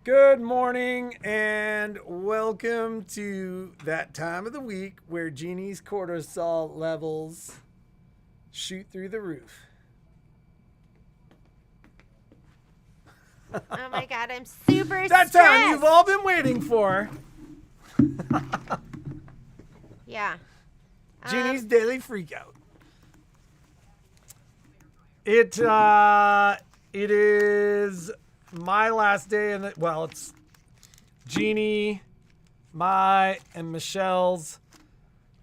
Good morning and welcome to that time of the week where Jeannie's cortisol levels shoot through the roof. Oh my God, I'm super That stressed. time you've all been waiting for. Yeah. Jeannie's daily freakout. It is my last day in the, well, it's Jeannie, my, and Michelle's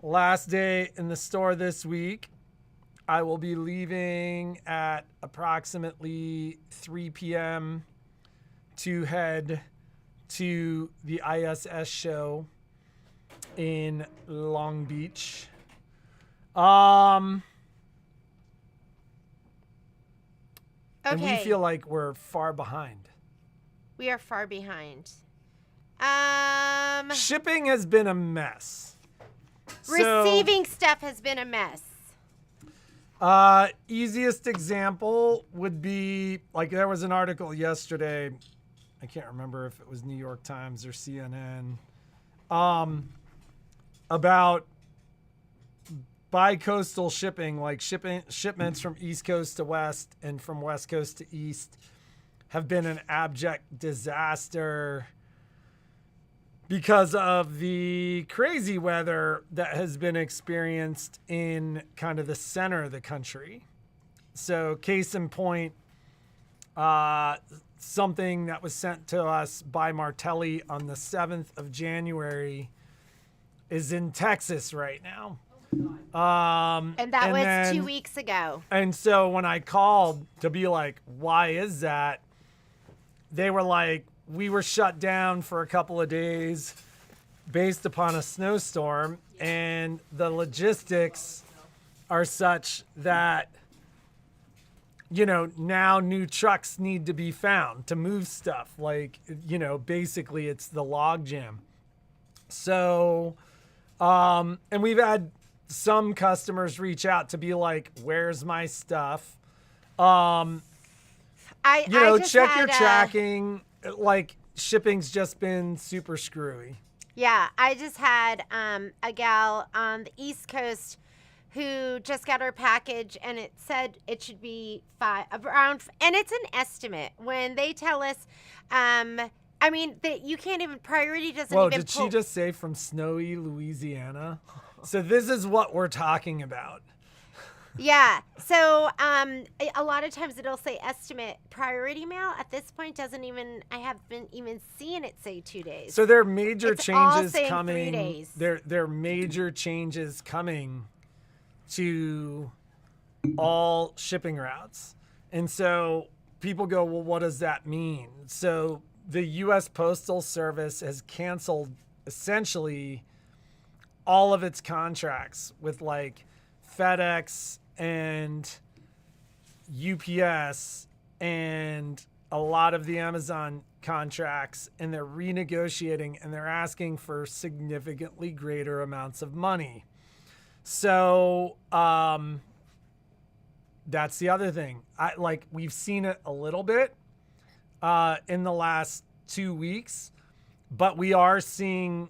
last day in the store this week. I will be leaving at approximately 3 p.m. to head to the ISS show in Long Beach. And we feel like we're far behind. We are far behind. Shipping has been a mess. Receiving stuff has been a mess. Easiest example would be, like, there was an article yesterday, I can't remember if it was New York Times or CNN, about bi-coastal shipping, like shipments from East Coast to West and from West Coast to East have been an abject disaster because of the crazy weather that has been experienced in kind of the center of the country. So case in point, something that was sent to us by Martelli on the 7th of January is in Texas right now. And that was 2 weeks ago. And so when I called to be like, why is that? They were like, we were shut down for a couple of days based upon a snowstorm, and the logistics are such that, you know, now new trucks need to be found to move stuff. Like, you know, basically it's the log jam. So, and we've had some customers reach out to be like, where's my stuff? Check your tracking. Like, shipping's just been super screwy. Yeah, I just had a gal on the East Coast who just got her package, and it said it should be around, and it's an estimate. When they tell us, you can't even, priority doesn't Whoa, even did she just say from snowy Louisiana? So this is what we're talking about. Yeah. So a lot of times it'll say estimate priority mail. At this point, I haven't even seen it say 2 days. So there are major it's changes all coming. 3 days. There are major changes coming to all shipping routes. And so people go, well, what does that mean? So the U.S. Postal Service has canceled essentially all of its contracts with like FedEx and UPS and a lot of the Amazon contracts, and they're renegotiating and they're asking for significantly greater amounts of money. So that's the other thing. We've seen it a little bit in the last 2 weeks, but we are seeing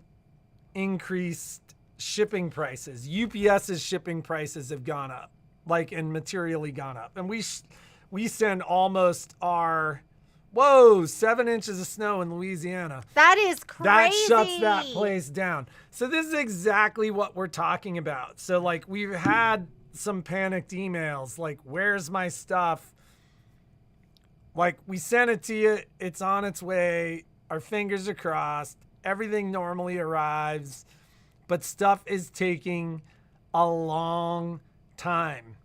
increased shipping prices. UPS's shipping prices have gone up, and materially gone up. And we send almost our 7 inches of snow in Louisiana. That is crazy. That shuts that place down. So this is exactly what we're talking about. So we've had some panicked emails, where's my stuff? We sent it to you. It's on its way. Our fingers are crossed. Everything normally arrives, but stuff is taking a long time.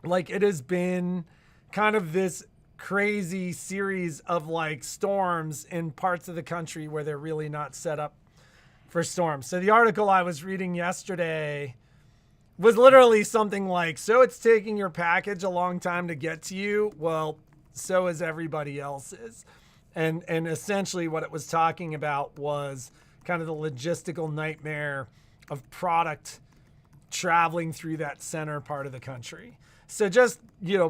It has been kind of this crazy series of storms in parts of the country where they're really not set up for storms. So the article I was reading yesterday was literally something like, so it's taking your package a long time to get to you. Well, so is everybody else's. And essentially what it was talking about was kind of the logistical nightmare of product traveling through that center part of the country. So just,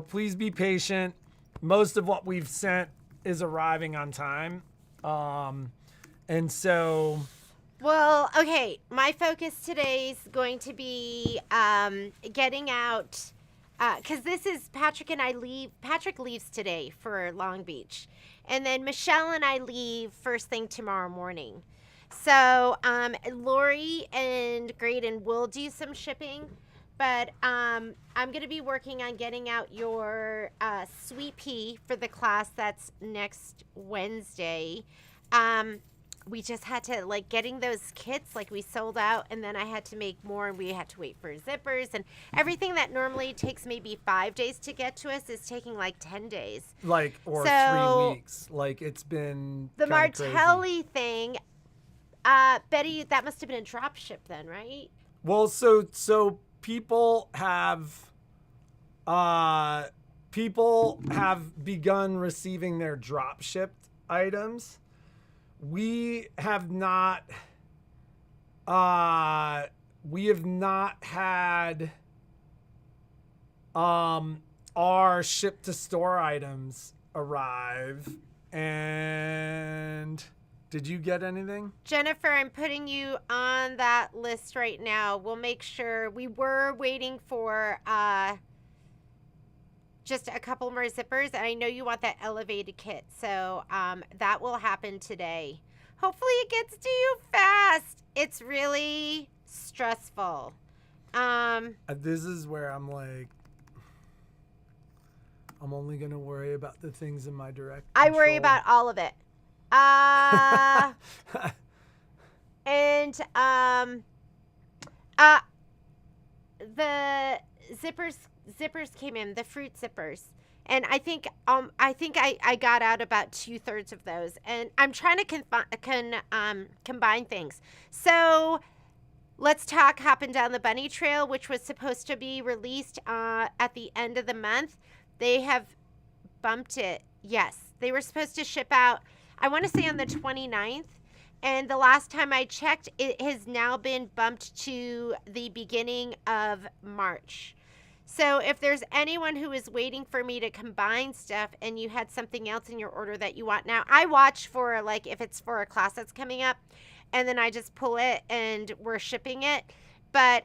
please be patient. Most of what we've sent is arriving on time. And so, Well, okay. My focus today is going to be getting out because this is Patrick and I leave. Patrick leaves today for Long Beach, and then Michelle and I leave first thing tomorrow morning. So Lori and Graydon will do some shipping, but I'm going to be working on getting out your sweet pea for the class that's next Wednesday. We just had to getting those kits, we sold out, and then I had to make more, and we had to wait for zippers, and everything that normally takes maybe 5 days to get to us is taking 10 days. Or So, 3 weeks. It's been the kinda Martelli thing, Betty, that must have been a drop ship then, right? Well, so people have begun receiving their drop shipped items. We have not had our ship to store items arrive. And did you get anything? Jennifer, I'm putting you on that list right now. We'll make sure. We were waiting for just a couple more zippers, and I know you want that elevated kit, so that will happen today. Hopefully it gets to you fast. It's really stressful. This is where I'm I'm only gonna worry about the things in my direct I worry control. about all of it. And the zippers came in, the fruit zippers, and I think I got out about 2/3 of those, and I'm trying to combine things. So let's talk hopping down the bunny trail, which was supposed to be released at the end of the month. They have bumped it. Yes, they were supposed to ship out, I want to say, on the 29th. And the last time I checked, it has now been bumped to the beginning of March. So if there's anyone who is waiting for me to combine stuff and you had something else in your order that you want now, I watch for if it's for a class that's coming up, and then I just pull it and we're shipping it. But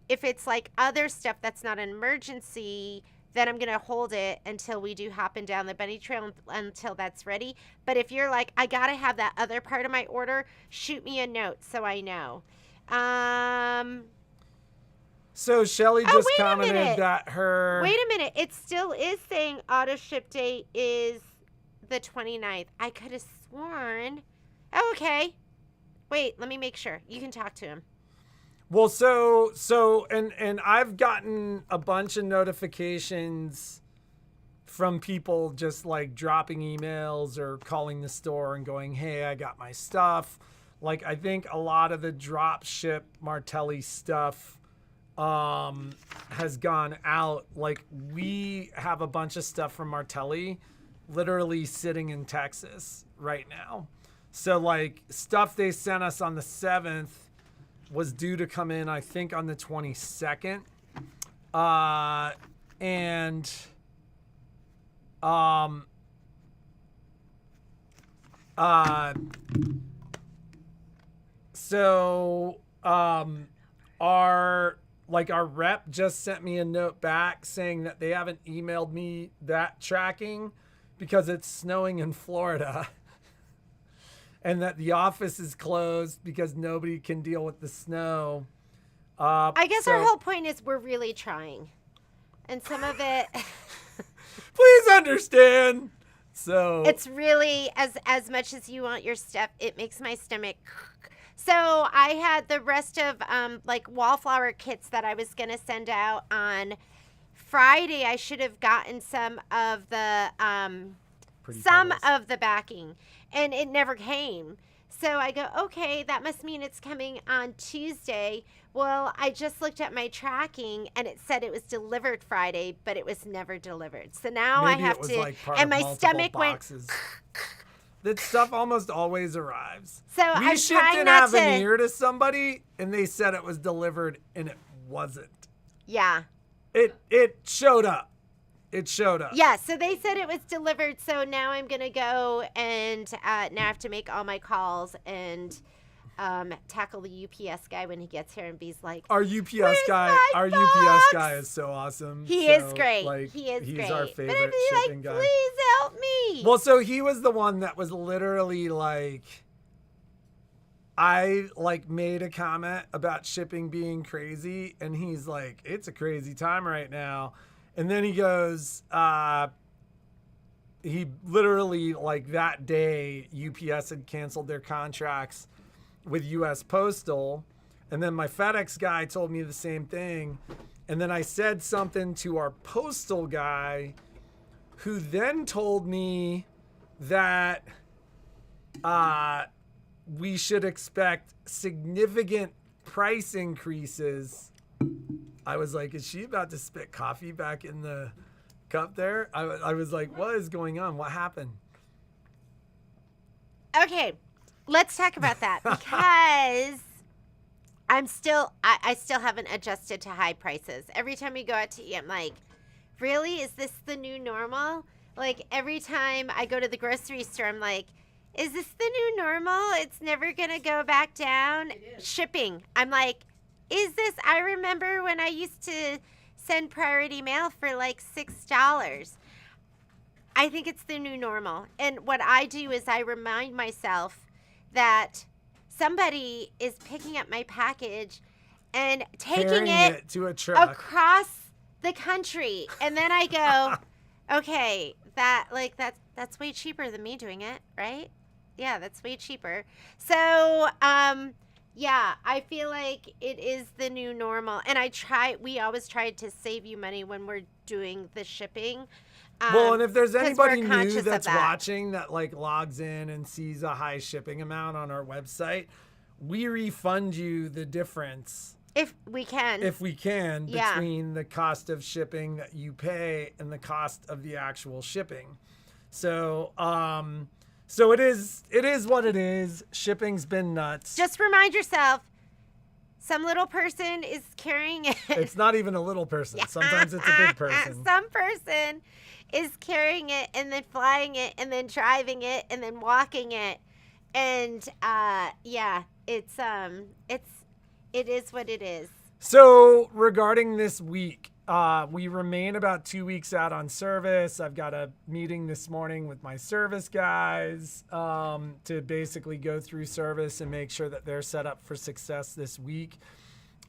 if it's other stuff that's not an emergency, then I'm going to hold it until we do hopping down the bunny trail until that's ready. But if you're I got to have that other part of my order, shoot me a note so I know. So Shelly just commented that her... Wait a minute. It still is saying auto ship date is the 29th. I could have sworn. Oh, okay. Wait, let me make sure. You can talk to him. Well, and I've gotten a bunch of notifications from people just dropping emails or calling the store and going, hey, I got my stuff. I think a lot of the drop ship Martelli stuff has gone out. We have a bunch of stuff from Martelli literally sitting in Texas right now. So stuff they sent us on the 7th was due to come in, I think, on the 22nd. Our rep just sent me a note back saying that they haven't emailed me that tracking because it's snowing in Florida. And that the office is closed because nobody can deal with the snow. I guess our whole point is we're really trying. And some of it... Please understand. So it's really, as much as you want your stuff, it makes my stomach... So I had the rest of Wallflower kits that I was going to send out on Friday. I should have gotten some of the... of the backing, and it never came. So I go, okay, that must mean it's coming on Tuesday. Well, I just looked at my tracking and it said it was delivered Friday, but it was never delivered. So now maybe I have to, and my stomach boxes. That stuff almost always arrives. So we shipped an Avanir to somebody and they said it was delivered and it wasn't. Yeah. It showed up. It showed up. Yeah, so they said it was delivered. So now I'm going to go and now I have to make all my calls and tackle the UPS guy when he gets here and be like, Our UPS guy is so awesome. He is great. He's great. Our favorite but I'd be shipping guy. Please help me. Well, so he was the one that was literally like, I like made a comment about shipping being crazy, and he's like, it's a crazy time right now. And then he goes, he literally like that day, UPS had canceled their contracts with US Postal. And then my FedEx guy told me the same thing. And then I said something to our postal guy, who then told me that we should expect significant price increases. I was like, is she about to spit coffee back in the cup there? I was like, what is going on? What happened? Okay, let's talk about that because I still haven't adjusted to high prices. Every time we go out to eat, I'm like, really? Is this the new normal? Like every time I go to the grocery store, I'm like, is this the new normal? It's never going to go back down. Shipping. I'm like, is this? I remember when I used to send priority mail for like $6. I think it's the new normal. And what I do is I remind myself that somebody is picking up my package and taking it to a truck across the country. And then I go, okay, that's way cheaper than me doing it, right? Yeah, that's way cheaper. So, yeah, I feel like it is the new normal. And we always try to save you money when we're doing the shipping. Well, and if there's anybody new that's watching that like logs in and sees a high shipping amount on our website, we refund you the difference. If we can, yeah, between the cost of shipping that you pay and the cost of the actual shipping. So, so it is what it is. Shipping's been nuts. Just remind yourself, some little person is carrying it. It's not even a little person. Yeah. Sometimes it's a big person. Some person is carrying it and then flying it and then driving it and then walking it. And yeah, it is what it is. So regarding this week, we remain about 2 weeks out on service. I've got a meeting this morning with my service guys to basically go through service and make sure that they're set up for success this week.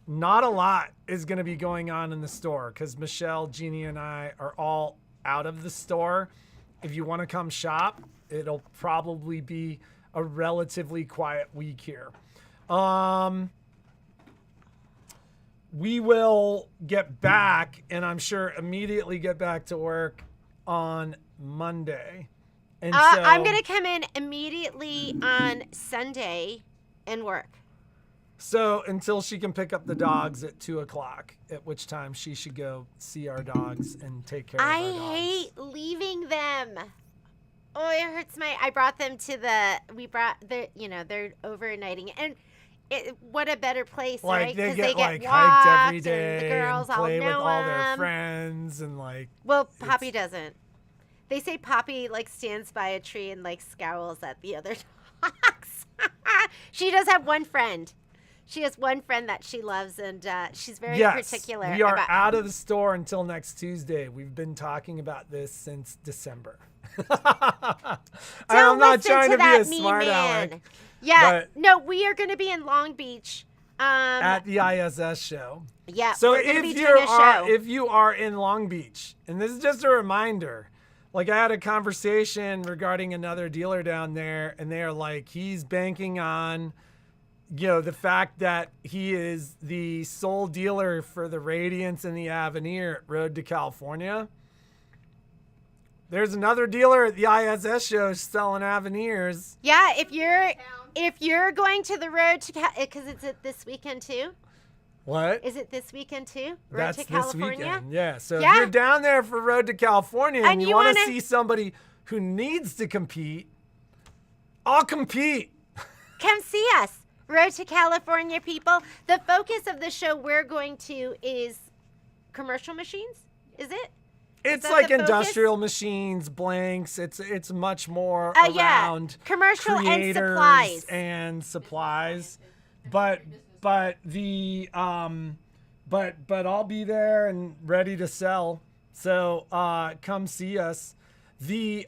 Not a lot is going to be going on in the store because Michelle, Jeannie, and I are all out of the store. If you want to come shop, it'll probably be a relatively quiet week here. We will get back, and I'm sure immediately get back to work on Monday. And so I'm going to come in immediately on Sunday and work. So until she can pick up the dogs at 2:00, at which time she should go see our dogs and take care of our dogs. I hate leaving them. Oh, it hurts I brought them to they're overnighting. And what a better place, like, right? Because they get walked hiked every day, and the girls and play all know with all their them. friends, and like. Well, Poppy doesn't. They say Poppy stands by a tree and scowls at the other dogs. She does have one friend. She has one friend that she loves, and she's very particular. We are out of the store until next Tuesday. We've been talking about this since December. I'm not trying to be a smart aleck. Yeah, no, we are going to be in Long Beach at the ISS show. Yeah, so if you are in Long Beach, and this is just a reminder, I had a conversation regarding another dealer down there, and they are like, he's banking on, the fact that he is the sole dealer for the Radiance and the Avanir at Road to California. There's another dealer at the ISS show selling Avanirs. Yeah, if you're going to the Road to because it's this weekend too. What? Is it this weekend too? That's to California? This weekend. Yeah. So if you're down there for Road to California and you want to see somebody who needs to compete, I'll compete. Come see us. Road to California, people. The focus of the show we're going to is commercial machines. Is it? It's that like the focus? industrial machines, blanks. It's much more Yeah. around Commercial and creators supplies. and supplies. But the but I'll be there and ready to sell. So come see us. The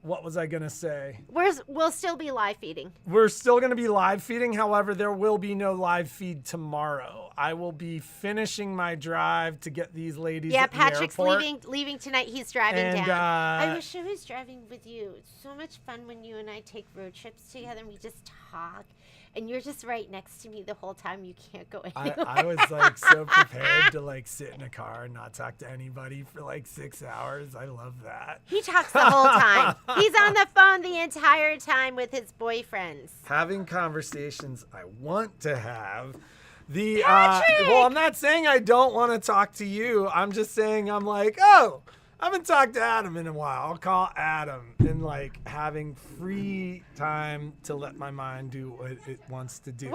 what was I gonna say? We'll still be live feeding. We're still going to be live feeding. However, there will be no live feed tomorrow. I will be finishing my drive to get these ladies at Patrick's the airport. leaving tonight. He's driving And, down. I wish I was driving with you. It's so much fun when you and I take road trips together and we just talk. And you're just right next to me the whole time. You can't go anywhere. I was like so prepared to like sit in a car and not talk to anybody for like 6 hours. I love that. He talks the whole time. He's on the phone the entire time with his boyfriends. Having conversations I want to have. Patrick! Well, I'm not saying I don't want to talk to you. I'm just saying I'm like, oh, I haven't talked to Adam in a while. I'll call Adam and like having free time to let my mind do what it wants to do.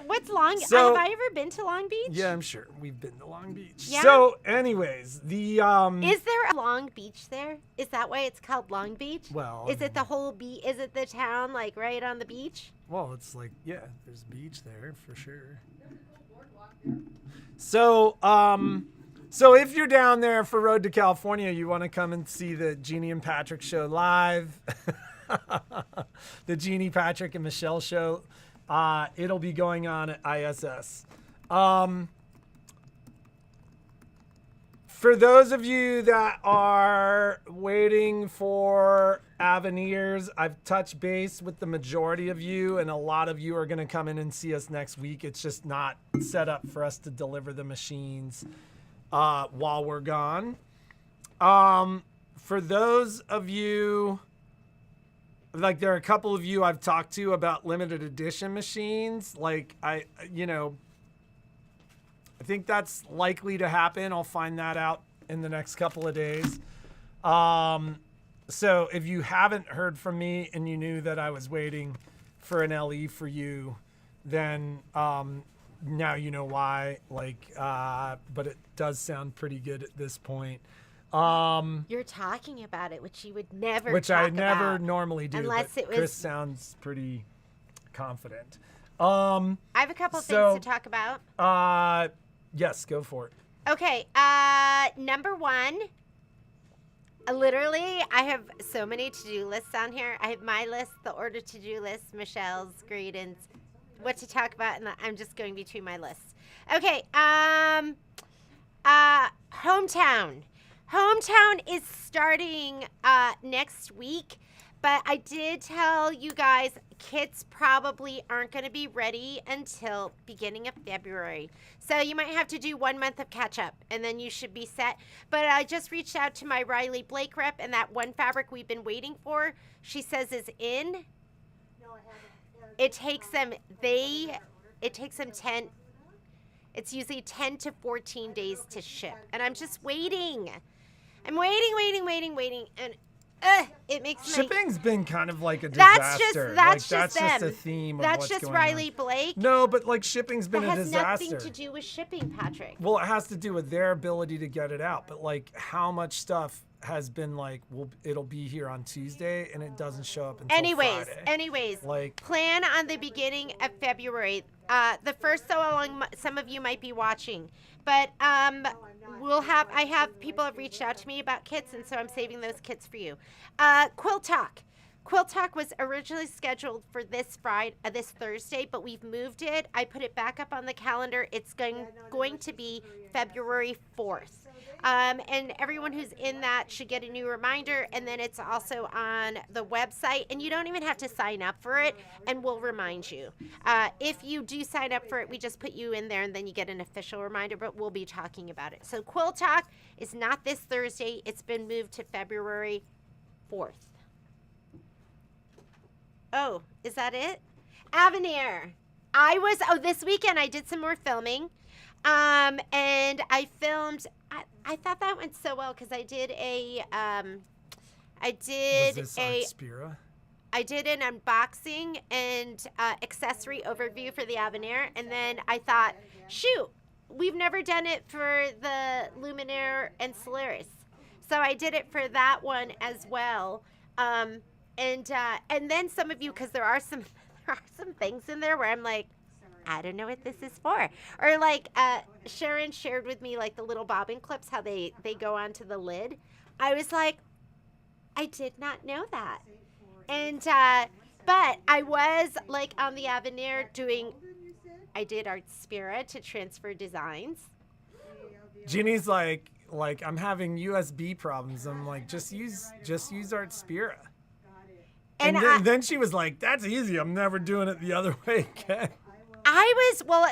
What's Long Beach? So- Have I ever been to Long Beach? Yeah, I'm sure we've been to Long Beach. Yeah. So, anyways, Is there a Long Beach there? Is that why it's called Long Beach? Well, Is it the whole beach? Is it the town like right on the beach? well, it's like there's a beach there for sure. So, so if you're down there for Road to California, you want to come and see the Jeannie and Patrick show live, the Jeannie, Patrick, and Michelle show. It'll be going on at ISS. For those of you that are waiting for Avanirs, I've touched base with the majority of you, and a lot of you are going to come in and see us next week. It's just not set up for us to deliver the machines while we're gone. For those of you, like there are a couple of you I've talked to about limited edition machines. Like I think that's likely to happen. I'll find that out in the next couple of days. So if you haven't heard from me and you knew that I was waiting for an LE for you, then now you know why. But it does sound pretty good at this point. You're talking about it, which you would never. Which talk I never about normally do. unless but it was. Chris sounds pretty confident. I have a couple so- things to talk about. Yes, go for it. Okay, number one, literally, I have so many to-do lists on here. I have my list, the order to-do list, Michelle's, Graydon's, what to talk about, and I'm just going between my lists. Okay, Hometown. Hometown is starting next week, but I did tell you guys kits probably aren't going to be ready until beginning of February. So you might have to do 1 month of catch up and then you should be set. But I just reached out to my Riley Blake rep, and that one fabric we've been waiting for, she says is in. It takes them it's usually 10 to 14 days to ship. And I'm just waiting. I'm waiting, and it makes me. Shipping's been kind of like a disaster. That's that's just them. just a theme of That's what's just going Riley on. Blake. No, but like shipping's been That a has disaster. nothing to do with shipping, Patrick. Well, it has to do with their ability to get it out. But like how much stuff has been like, well, it'll be here on Tuesday and it doesn't show up until Friday. Anyways, Like- plan on the beginning of February. The first so long, some of you might be watching, but I have people have reached out to me about kits, and so I'm saving those kits for you. Quilt Talk. Quilt Talk was originally scheduled for this Thursday, but we've moved it. I put it back up on the calendar. It's going to be February 4th. And everyone who's in that should get a new reminder, and then it's also on the website, and you don't even have to sign up for it, and we'll remind you. If you do sign up for it, we just put you in there, and then you get an official reminder, but we'll be talking about it. So Quilt Talk is not this Thursday. It's been moved to February 4th. Oh, is that it? Avanir. This weekend I did some more filming. And I filmed, I thought that went so well because I did Was this on Spira? I did an unboxing and accessory overview for the Avanir, and then I thought, shoot, we've never done it for the Luminaire and Solaris. So I did it for that one as well. And then some of you, because there are some there are some things in there where I'm like, I don't know what this is for. Or like Sharon shared with me like the little bobbin clips, how they go onto the lid. I was like, I did not know that. And but I was like on the Avanir I did Art Spira to transfer designs. Jeannie's like I'm having USB problems. I'm like, just use Art Spira. And then she was like, that's easy. I'm never doing it the other way again.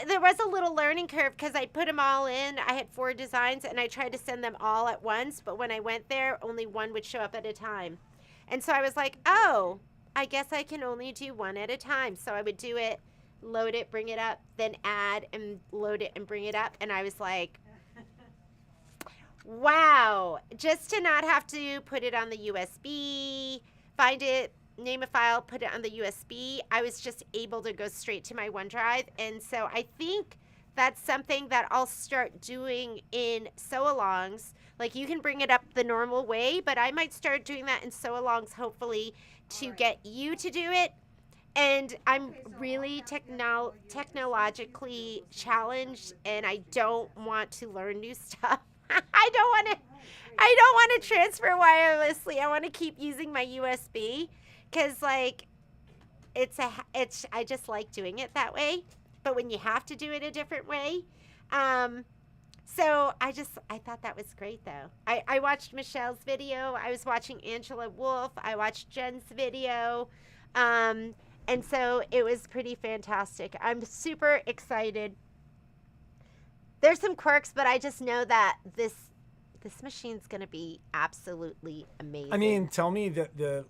There was a little learning curve because I put them all in. I had 4 designs and I tried to send them all at once. But when I went there, only one would show up at a time. And so I was like, oh, I guess I can only do one at a time. So I would do it, load it, bring it up, then add and load it and bring it up. And I was like, wow, just to not have to put it on the USB, find it, name a file, put it on the USB, I was just able to go straight to my OneDrive. And so I think that's something that I'll start doing in sew-alongs. Like you can bring it up the normal way, but I might start doing that in sew-alongs, hopefully, to get you to do it. And I'm really technologically challenged, and I don't want to learn new stuff. I don't want to transfer wirelessly. I want to keep using my USB. Because, like, I just like doing it that way. But when you have to do it a different way. So I thought that was great, though. I watched Michelle's video. I was watching Angela Wolf. I watched Jen's video. And so it was pretty fantastic. I'm super excited. There's some quirks, but I just know that this machine's going to be absolutely amazing. I mean, tell me that the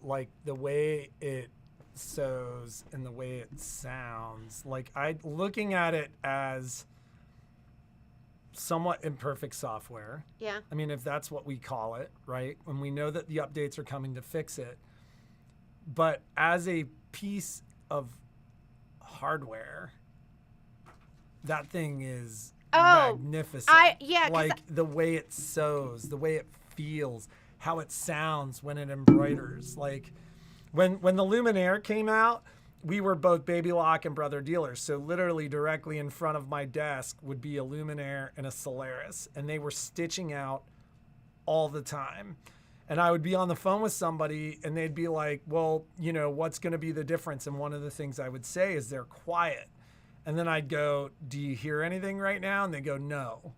way it sews and the way it sounds, like looking at it as somewhat imperfect software. Yeah. I mean, if that's what we call it, right? When we know that the updates are coming to fix it. But as a piece of hardware, that thing is magnificent. Like the way it sews, the way it feels, how it sounds when it embroiders. Like when the Luminaire came out, we were both Baby Lock and Brother Dealers. So literally directly in front of my desk would be a Luminaire and a Solaris, and they were stitching out all the time. And I would be on the phone with somebody and they'd be like, well, you know, what's going to be the difference? And one of the things I would say is they're quiet. And then I'd go, do you hear anything right now? And they go, no.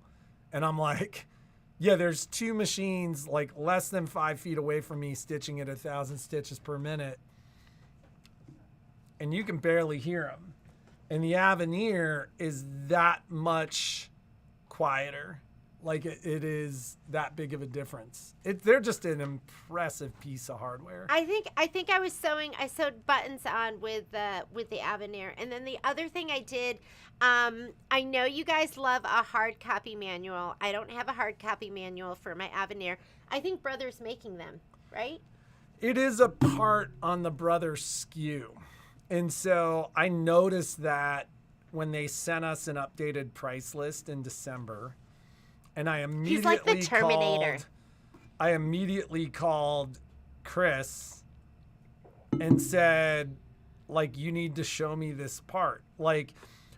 And I'm like, yeah, there's 2 machines like less than 5 feet away from me stitching at 1,000 stitches per minute. And you can barely hear them. And the Avanir is that much quieter. Like it is that big of a difference. They're just an impressive piece of hardware. I think I sewed buttons on with the Avanir. And then the other thing I did, I know you guys love a hard copy manual. I don't have a hard copy manual for my Avanir. I think Brother's making them, right? It is a part on the Brother SKU. And so I noticed that when they sent us an updated price list in December. And I immediately He's like the Terminator. I immediately called Chris and said, like, you need to show me this part. Like,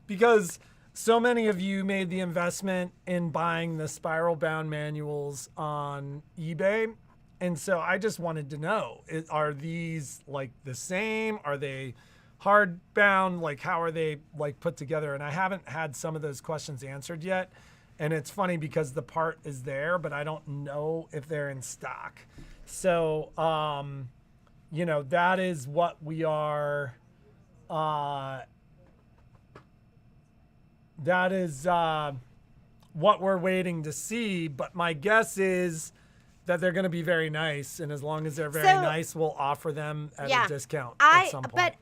because so many of you made the investment in buying the spiral bound manuals on eBay. And so I just wanted to know, are these like the same? Are they hard bound? Like, how are they like put together? And I haven't had some of those questions answered yet. And it's funny because the part is there, but I don't know if they're in stock. So, you know, that is what we are, that is what we're waiting to see. But my guess is that they're going to be very nice. And as long as they're very nice, we'll offer them at a discount at some point. But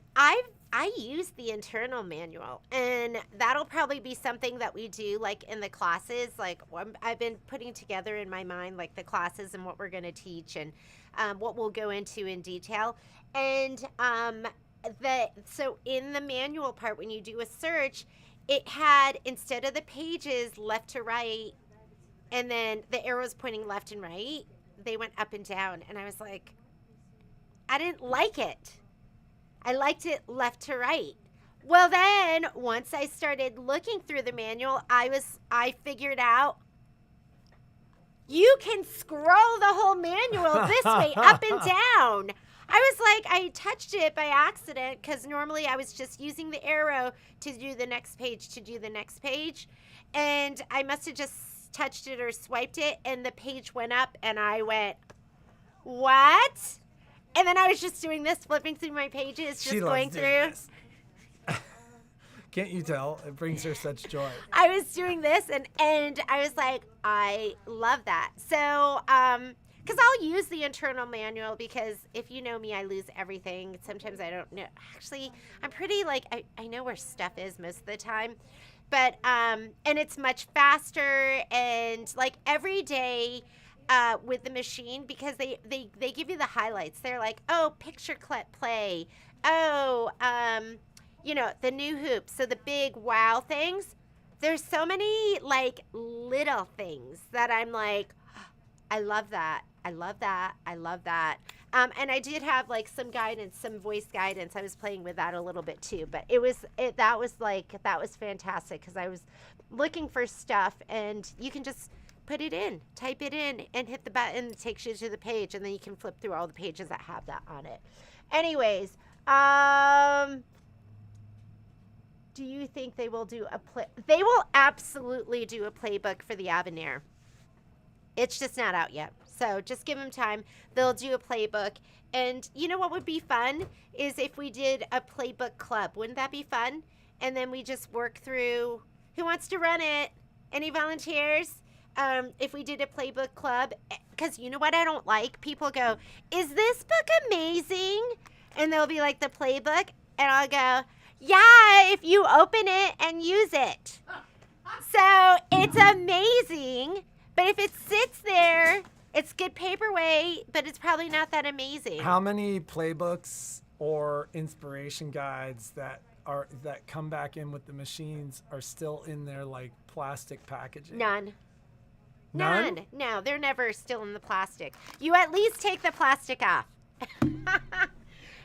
I use the internal manual, and that'll probably be something that we do like in the classes. Like I've been putting together in my mind like the classes and what we're going to teach and what we'll go into in detail. And so in the manual part, when you do a search, it had, instead of the pages left to right, and then the arrows pointing left and right, they went up and down. And I was like, I didn't like it. I liked it left to right. Well, then once I started looking through the manual, I figured out you can scroll the whole manual this way, up and down. I was like, I touched it by accident because normally I was just using the arrow to do the next page, and I must have just touched it or swiped it, and the page went up, and I went, what? And then I was just doing this, flipping through my pages, just going through. Can't you tell? It brings her such joy. I was doing this, and I was like, I love that. So, because I'll use the internal manual, because if you know me, I lose everything. Sometimes I don't know. Actually, I'm pretty, like, I know where stuff is most of the time. But, and it's much faster, and, like, every day with the machine, because they give you the highlights. They're like, oh, picture clip play. Oh, you know, the new hoops. So the big wow things. There's so many, like, little things that I'm like, oh, I love that. I love that. I love that. And I did have, like, some guidance, some voice guidance. I was playing with that a little bit too, but that was fantastic, because I was looking for stuff, and you can just put it in, type it in, and hit the button. It takes you to the page, and then you can flip through all the pages that have that on it. Anyways, do you think they will do they will absolutely do a playbook for the Avanir. It's just not out yet. So just give them time. They'll do a playbook. And you know what would be fun is if we did a playbook club. Wouldn't that be fun? And then we just work through who wants to run it. Any volunteers? If we did a playbook club. Because you know what I don't like? People go, is this book amazing? And they'll be like, the playbook. And I'll go, yeah, if you open it and use it. So it's amazing. But if it sits there, it's good paperweight, but it's probably not that amazing. How many playbooks or inspiration guides that come back in with the machines are still in their, like, plastic packaging? None. No, they're never still in the plastic. You at least take the plastic off.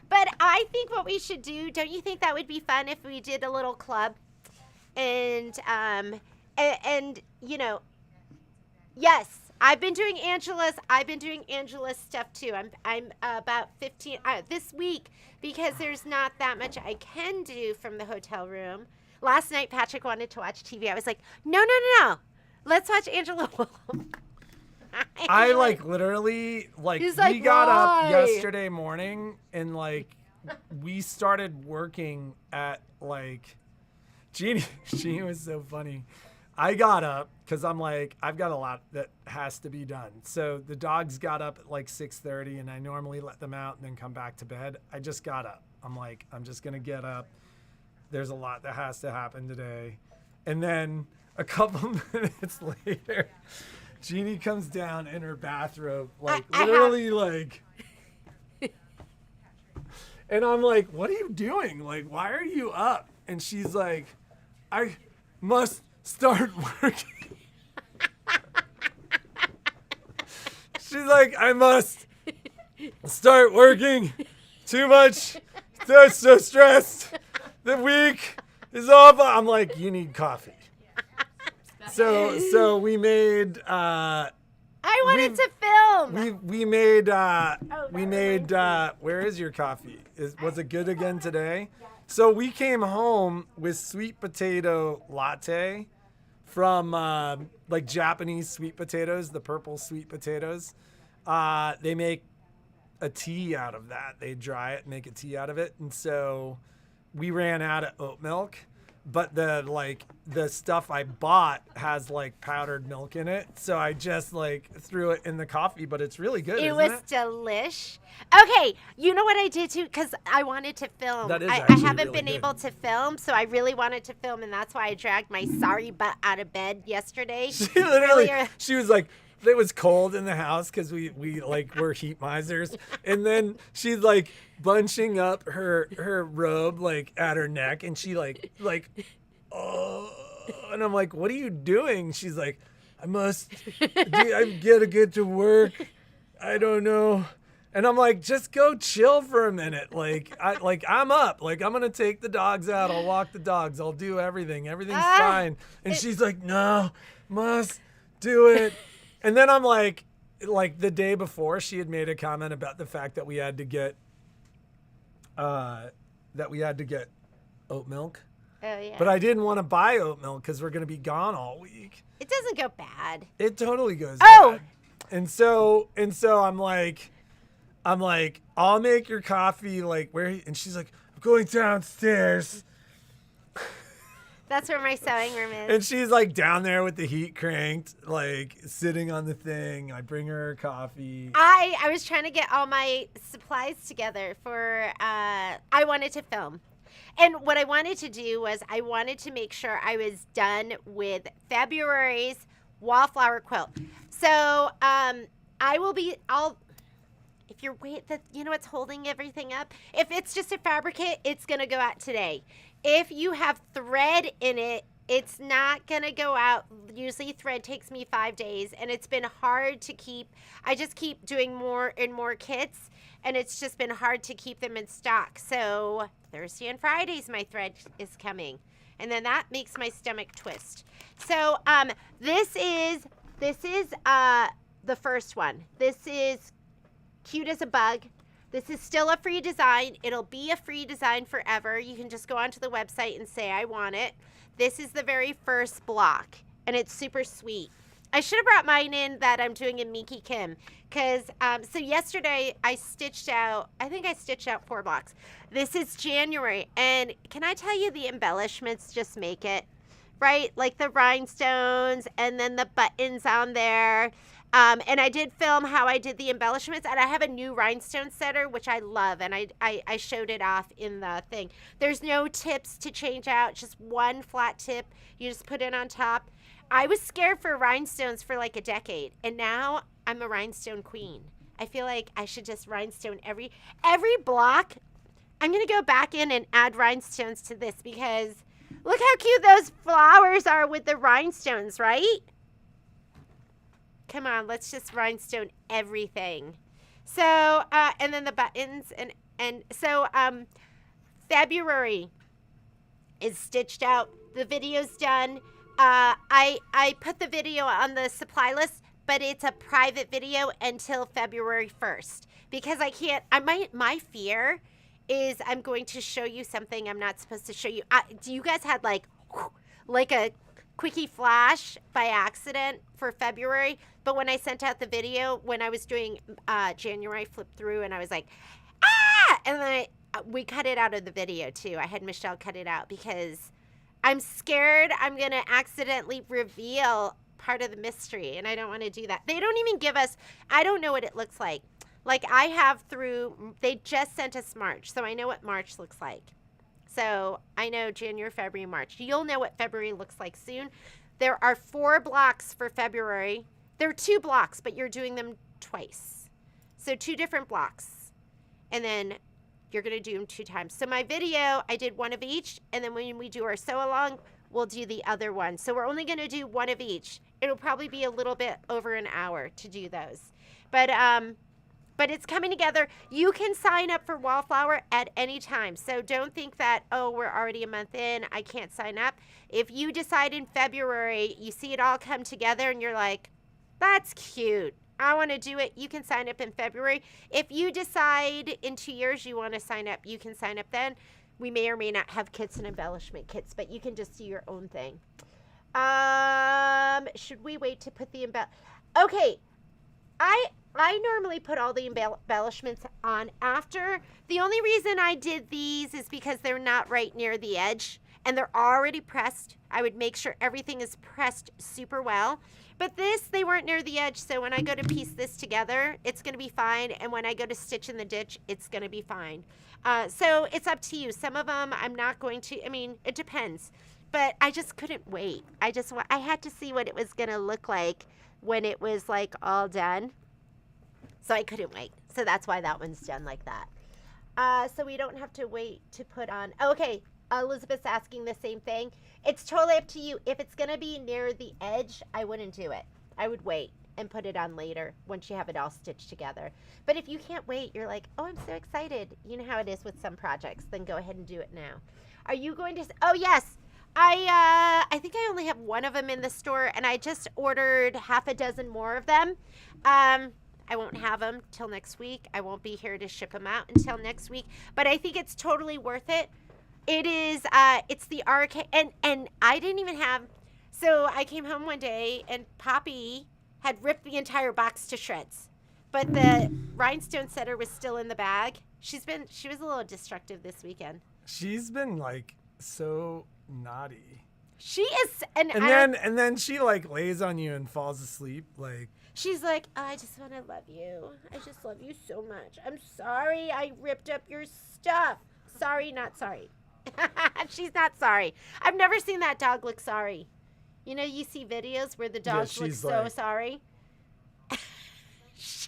But I think what we should do, don't you think that would be fun if we did a little club? And you know, yes, I've been doing Angela's stuff too. I'm about 15 this week, because there's not that much I can do from the hotel room. Last night, Patrick wanted to watch TV. I was like, no. Let's watch Angela Wolf. I like literally like He's we like, got why? up yesterday morning, and like we started working at like Jeannie was so funny. I got up because I'm like, I've got a lot that has to be done. So the dogs got up at like 6:30, and I normally let them out and then come back to bed. I just got up. I'm like, I'm just gonna get up. There's a lot that has to happen today. And then a couple minutes later, Jeannie comes down in her bathrobe, like literally like, and I'm like, what are you doing? Like, why are you up? And she's like, I must start working. She's like, I must start working. Too much. So stressed. The week is over. I'm like, you need coffee. So we made. I wanted to film. We made. Where is your coffee? Was it good again today? So we came home with sweet potato latte from like Japanese sweet potatoes, the purple sweet potatoes. They make a tea out of that. They dry it, make a tea out of it, and so we ran out of oat milk. But the stuff I bought has like powdered milk in it, so I just like threw it in the coffee. But it's really good. It isn't was delish. Okay, you know what I did too, because I wanted to film. That is I actually haven't really been good. able to film, so I really wanted to film, and that's why I dragged my sorry butt out of bed yesterday. She literally, Earlier. she was like, it was cold in the house because we like were heat misers, and then she's like bunching up her robe like at her neck, and she like oh, and I'm like, what are you doing? She's like, I gotta get to work. I don't know. And I'm like, just go chill for a minute. I'm up. Like, I'm gonna take the dogs out. I'll walk the dogs. I'll do everything. Everything's fine. And she's like, no, must do it. And then I'm like the day before, she had made a comment about the fact that we had to get oat milk. Oh yeah. But I didn't want to buy oat milk because we're gonna be gone all week. It doesn't go bad. It totally goes Oh. bad. And so I'm like, I'll make your coffee. Like, where? And she's like, I'm going downstairs. That's where my sewing room is. And she's like down there with the heat cranked, like sitting on the thing. I bring her coffee. I was trying to get all my supplies together for, I wanted to film. And what I wanted to do was I wanted to make sure I was done with February's Wallflower quilt. So if you're what's holding everything up? If it's just a fabric kit, it's going to go out today. If you have thread in it, it's not going to go out. Usually thread takes me 5 days, and it's been hard to keep. I just keep doing more and more kits, and it's just been hard to keep them in stock. So Thursday and Fridays, my thread is coming. And then that makes my stomach twist. So this is the first one. This is cute as a bug. This is still a free design. It'll be a free design forever. You can just go onto the website and say, I want it. This is the very first block, and it's super sweet. I should have brought mine in that I'm doing in Miki Kim, because so yesterday I stitched out 4 blocks. This is January, and can I tell you, the embellishments just make it, right? Like the rhinestones and then the buttons on there. And I did film how I did the embellishments, and I have a new rhinestone setter, which I love, and I showed it off in the thing. There's no tips to change out, just one flat tip. You just put it on top. I was scared for rhinestones for like a decade, and now I'm a rhinestone queen. I feel like I should just rhinestone every block. I'm going to go back in and add rhinestones to this, because look how cute those flowers are with the rhinestones, right? Come on, let's just rhinestone everything. So, and then the buttons, and so February is stitched out. The video's done. I put the video on the supply list, but it's a private video until February 1st, because I can't. My fear is I'm going to show you something I'm not supposed to show you. Do you guys had like a quickie flash by accident for February? But when I sent out the video, when I was doing January, I flipped through and I was like, ah! And then we cut it out of the video too. I had Michelle cut it out because I'm scared I'm going to accidentally reveal part of the mystery, and I don't want to do that. They don't even give us, I don't know what it looks like. Like they just sent us March, so I know what March looks like. So I know January, February, March. You'll know what February looks like soon. There are 4 blocks for February. There are 2 blocks, but you're doing them twice. So 2 different blocks. And then you're going to do them 2 times. So my video, I did 1 of each. And then when we do our sew along, we'll do the other one. So we're only going to do 1 of each. It'll probably be a little bit over an hour to do those. But it's coming together. You can sign up for Wallflower at any time. So don't think that, oh, we're already a month in, I can't sign up. If you decide in February, you see it all come together and you're like, that's cute, I want to do it, you can sign up in February. If you decide in 2 years you want to sign up, you can sign up then. We may or may not have kits and embellishment kits, but you can just do your own thing. Should we wait to put the Okay, I normally put all the embellishments on after. The only reason I did these is because they're not right near the edge and they're already pressed. I would make sure everything is pressed super well. But they weren't near the edge, so when I go to piece this together, it's going to be fine. And when I go to stitch in the ditch, it's going to be fine. So it's up to you. Some of them I'm not going to, it depends. But I just couldn't wait. I had to see what it was going to look like when it was like all done. So I couldn't wait. So that's why that one's done like that. So we don't have to wait to put on. Okay, Elizabeth's asking the same thing. It's totally up to you. If it's going to be near the edge, I wouldn't do it. I would wait and put it on later once you have it all stitched together. But if you can't wait, you're like, oh, I'm so excited. You know how it is with some projects. Then go ahead and do it now. Are you going to? Oh, yes. I think I only have one of them in the store, and I just ordered half a dozen more of them. I won't have them till next week. I won't be here to ship them out until next week. But I think it's totally worth it. It is. It's the RK, and I didn't even have. So I came home one day, and Poppy had ripped the entire box to shreds, but the rhinestone setter was still in the bag. She was a little destructive this weekend. She's been like so naughty. She is, and then she like lays on you and falls asleep. Like she's like, oh, I just want to love you. I just love you so much. I'm sorry I ripped up your stuff. Sorry, not sorry. She's not sorry. I've never seen that dog look sorry. You know, you see videos where the dogs look so sorry.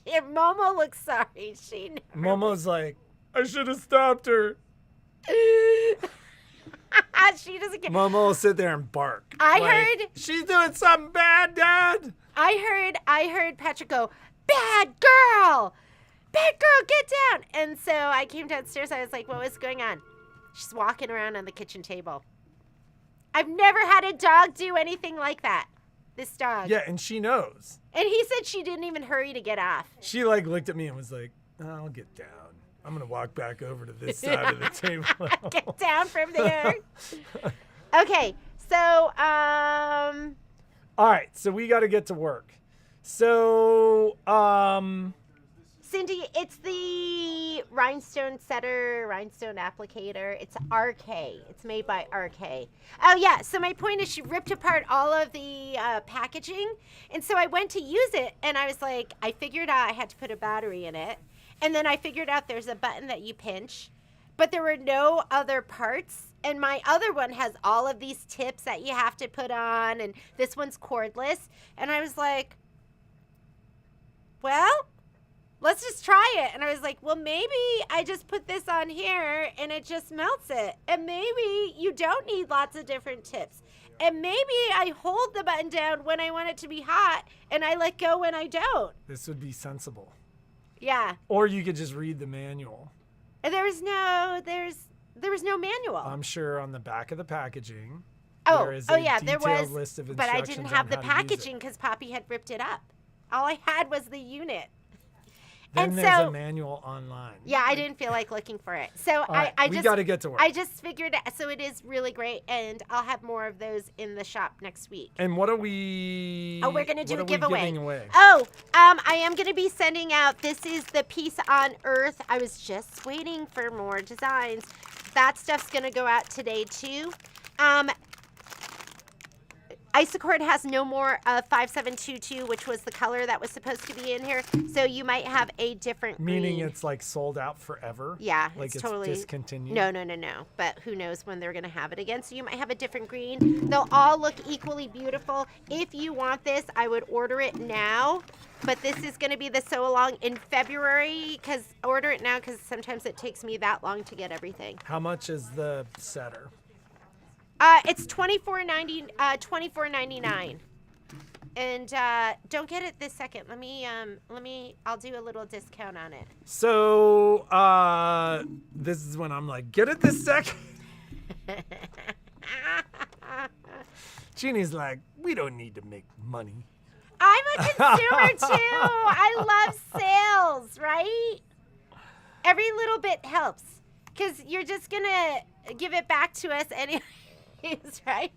Momo looks sorry. Momo's like, I should have stopped her. She doesn't get. Momo will sit there and bark. I heard she's doing something bad, Dad. I heard Patrick go, bad girl, get down. And so I came downstairs. I was like, what was going on? She's walking around on the kitchen table. I've never had a dog do anything like that. This dog. Yeah, and she knows. And he said she didn't even hurry to get off. She like looked at me and was like, I'll get down. I'm going to walk back over to this side of the table. Get down from there. Okay, so, all right, so we got to get to work. So, Cindy, it's the rhinestone applicator. It's RK. It's made by RK. Oh, yeah. So my point is she ripped apart all of the packaging. And so I went to use it, and I was like, I figured out I had to put a battery in it. And then I figured out there's a button that you pinch. But there were no other parts. And my other one has all of these tips that you have to put on. And this one's cordless. And I was like, well, let's just try it. And I was like, well, maybe I just put this on here and it just melts it. And maybe you don't need lots of different tips. And maybe I hold the button down when I want it to be hot and I let go when I don't. This would be sensible. Yeah. Or you could just read the manual. And there was no manual. I'm sure on the back of the packaging. There was. List of but I didn't have the packaging because Poppy had ripped it up. All I had was the unit. Then there's a manual online. Yeah, I didn't feel like looking for it. So we got to get to work. I just figured, so it is really great, and I'll have more of those in the shop next week. And what are we... Oh, we're going to do a giveaway. Away? Oh, I am going to be sending out, this is the Peace on Earth. I was just waiting for more designs. That stuff's going to go out today, too. Isocord has no more of 5722, which was the color that was supposed to be in here. So you might have a different Meaning green. It's like sold out forever? Yeah, like it's totally discontinued? No. But who knows when they're going to have it again. So you might have a different green. They'll all look equally beautiful. If you want this, I would order it now. But this is going to be the sew along in February. Order it now because sometimes it takes me that long to get everything. How much is the setter? It's $24.99. And don't get it this second. I'll do a little discount on it. So this is when I'm like, get it this second. Jeannie's like, we don't need to make money. I'm a consumer too. I love sales, right? Every little bit helps because you're just going to give it back to us anyways, right?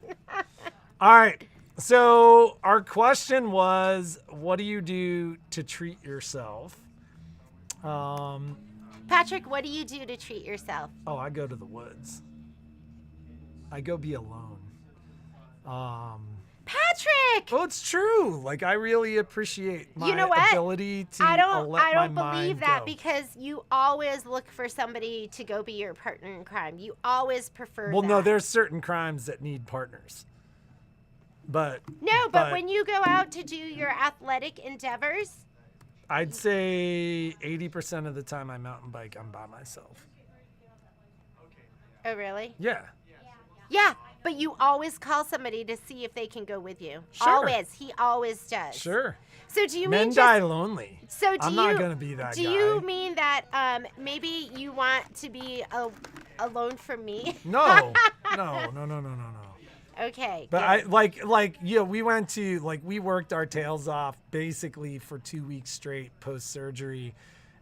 All right. So our question was, what do you do to treat yourself? Patrick, what do you do to treat yourself? Oh, I go to the woods. I go be alone. Patrick! Well, it's true. Like, I really appreciate my ability to I don't my believe mind that go. because you always look for somebody to go be your partner in crime. You always prefer Well, that. no, there's certain crimes that need partners. But when you go out to do your athletic endeavors, I'd say 80% of the time I mountain bike, I'm by myself. oh really? Yeah. Yeah, but you always call somebody to see if they can go with you. Sure. Always. He always does. Sure. So do you Men mean die just... lonely. So I'm not gonna be that do guy. you mean that maybe you want to be alone from me? No. No. Okay. But good. we went to we worked our tails off basically for 2 weeks straight post surgery,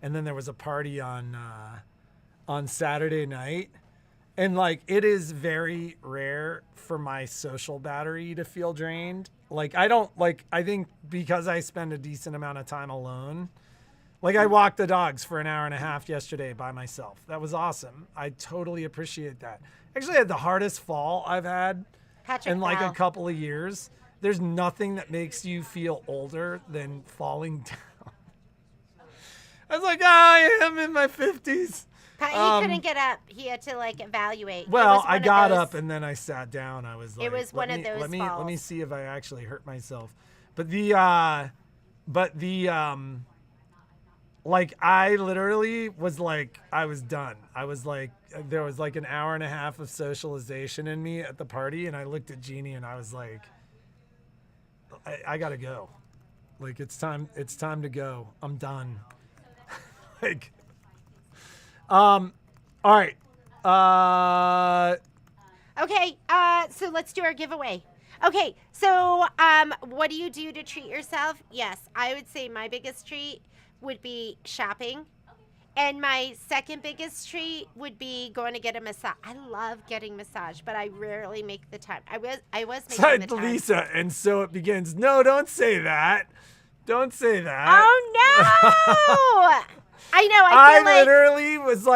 and then there was a party on Saturday night, and it is very rare for my social battery to feel drained. I think because I spend a decent amount of time alone. I walked the dogs for an hour and a half yesterday by myself. That was awesome. I totally appreciate that. Actually, I had the hardest fall I've had Patrick in a fell. couple of years. There's nothing that makes you feel older than falling down. I was like, I am in my 50s. He couldn't get up. He had to evaluate. Well, I got up and then I sat down. I was like, it was one of those let me falls. see if I actually hurt myself. But I literally was I was done. I was there was an hour and a half of socialization in me at the party, and I looked at Jeannie and I was like, I gotta go. It's time to go. I'm done. All right. Okay, so let's do our giveaway. Okay, so what do you do to treat yourself? Yes, I would say my biggest treat would be shopping. And my second biggest treat would be going to get a massage. I love getting massage, but I rarely make the time. I was making the time. Lisa, and so it begins. No, don't say that. Don't say that. Oh no! I know. I feel literally was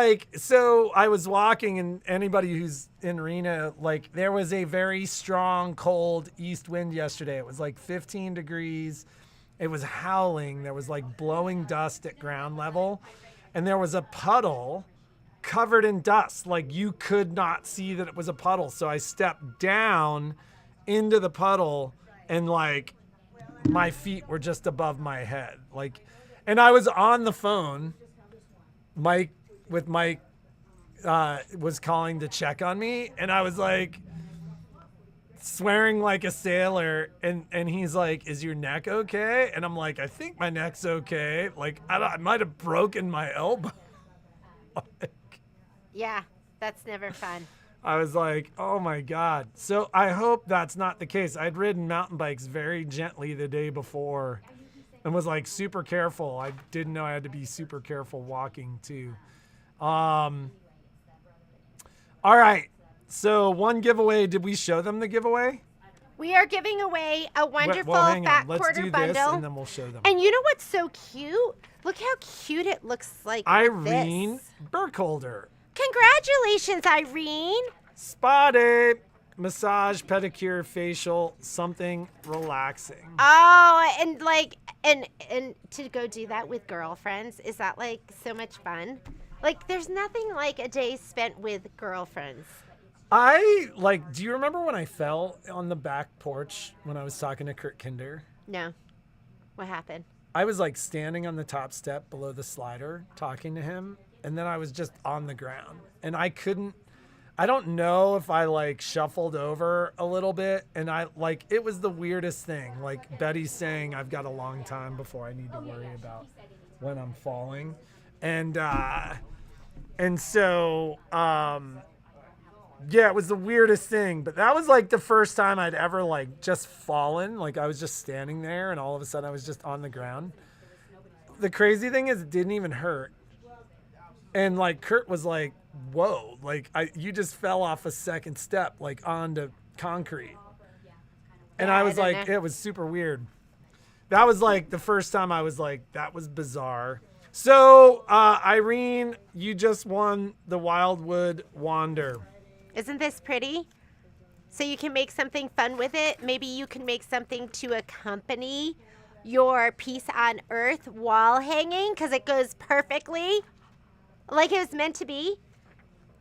so I was walking, and anybody who's in Reno, there was a very strong cold east wind yesterday. It was 15 degrees. It was howling. There was blowing dust at ground level, and there was a puddle covered in dust. You could not see that it was a puddle. So I stepped down into the puddle, and my feet were just above my head. And I was on the phone. Mike was calling to check on me, and I was swearing like a sailor, and he's like, is your neck okay? And I'm like, I think my neck's okay. I might have broken my elbow. Yeah, that's never fun. I was like, oh my God. So I hope that's not the case. I'd ridden mountain bikes very gently the day before and was super careful. I didn't know I had to be super careful walking too. All right. So one giveaway. Did we show them the giveaway? We are giving away a wonderful hang fat on. Let's quarter do bundle. this and then we'll show them. And you know what's so cute? Look how cute it looks like. Irene this. Burkholder. Congratulations, Irene. Spotted. Massage, pedicure, facial, something relaxing. Oh, and and to go do that with girlfriends, is that so much fun? There's nothing like a day spent with girlfriends. Do you remember when I fell on the back porch when I was talking to Kurt Kinder? No. What happened? I was standing on the top step below the slider talking to him, and then I was just on the ground, and I don't know if I shuffled over a little bit, and it was the weirdest thing. Betty's saying I've got a long time before I need to worry about when I'm falling. And so yeah, it was the weirdest thing, but that was the first time I'd ever just fallen. I was just standing there, and all of a sudden I was just on the ground. The crazy thing is it didn't even hurt. And Kurt was whoa, you just fell off a second step, onto concrete. And Yeah, I was I don't know. it was super weird. That was the first time I was that was bizarre. So, Irene, you just won the Wildwood Wander. Isn't this pretty? So you can make something fun with it. Maybe you can make something to accompany your Peace on Earth wall hanging because it goes perfectly like it was meant to be.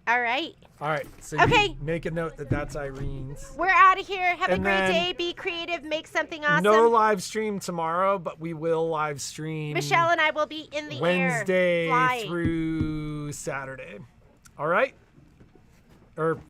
All right. All right. So Okay. you make a note that that's Irene's. We're out of here. Have a And great then- day. Be creative. Make something awesome. No live stream tomorrow, but we will live stream Michelle and I will be in the Wednesday air flying. through Saturday. All right? Or